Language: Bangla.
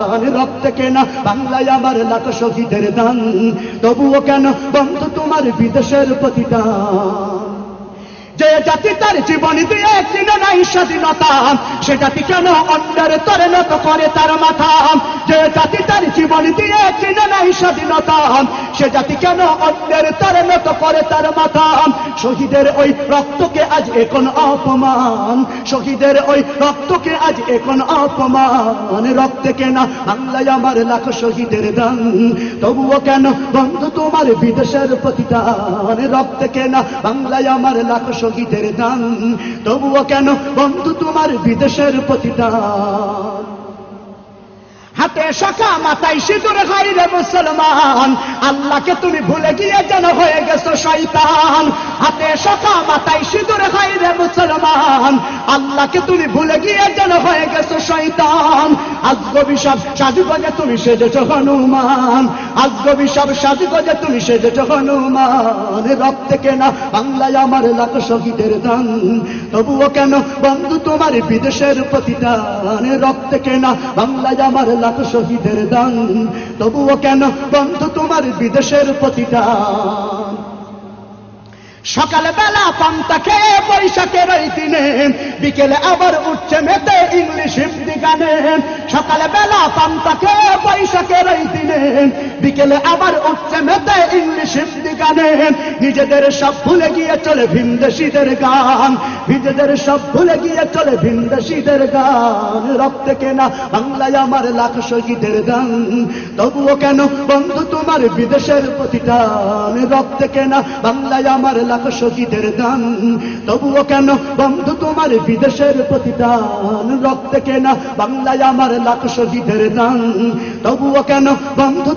রক্তে কেনা বাংলায় আমার লাখ শহীদের দান, তবুও কেন বন্ধু তোমার বিদেশের প্রতিদান? যে জাতি তার জীবন দিয়ে কিনে নাই স্বাধীনতা, সে জাতি কেন অন্যের তরে নত করে তার মাথা? যে জাতি তার জীবন দিয়ে কিনে নাই স্বাধীনতা, সে জাতি কেন অন্যের তরে নত করে তার মাথা? শহীদের ওই রক্তকে আজ এখন অপমান, শহীদের ওই রক্তকে আজ এখন অপমান। রক্তে কেনা বাংলায় আমার লাখ শহীদের দান, তবুও কেন বন্ধু তোমার বিদেশের প্রতিদান? রক্তে কেনা বাংলায় আমার লাখ শহীদের দান, তবুও কেন বন্ধু তোমার বিদেশের প্রতিদান? হাতে শাখা মাথায় সিঁদুর হাই রে মুসলমান, আল্লাহকে তুমি ভুলে গিয়ে যেন হয়ে গেছো শয়তান। হাতে শাখা মাথায় সিঁদুর হাই রে মুসলমান, আল্লাহকে তুমি ভুলে গিয়ে যেন হয়ে গেছো শয়তান। আজগবি সব সাজগোজে তুমি সেজেছো হনুমান, আজগবি সব সাজগোজে তুমি সেজেছো হনুমান। রক্তে কেনা বাংলায় আমার লাখ শহীদের দান, তবুও কেন বন্ধু তোমার বিদেশের প্রতিদান? রক্তে কেনা বাংলায় আমার লাখ শহীদের দান, তবুও কেন বন্ধু তোমার বিদেশের প্রতিদান? সকালে বেলা পান্তা খেয়ে বৈশাখের ওই দিনে, বিকেলে আবার উঠছে মেতে ইংলিশ হিন্দি গানে। সকালে বেলা পান্তা খেয়ে বৈশাখের ওই দিনে, বিকেলে আবার উঠছে মেতে ইংলিশ হিন্দি গানে। নিজেদের সব ভুলে গিয়ে চলে ভিনদেশীদের গান, নিজেদের সব ভুলে গিয়ে চলে ভিনদেশীদের গান। রক্তে কেনা বাংলায় আমার লাখ শহীদের দান, তবুও কেন বন্ধু তোমার বিদেশের প্রতিদান? রক্তে কেনা বাংলায় আমার লাখ শহীদের দান, তবুও কেন বন্ধু তোমার বিদেশের প্রতিদান? রক্তে কেনা বাংলায় আমার লাখ শহীদের দান, তবুও কেন বন্ধু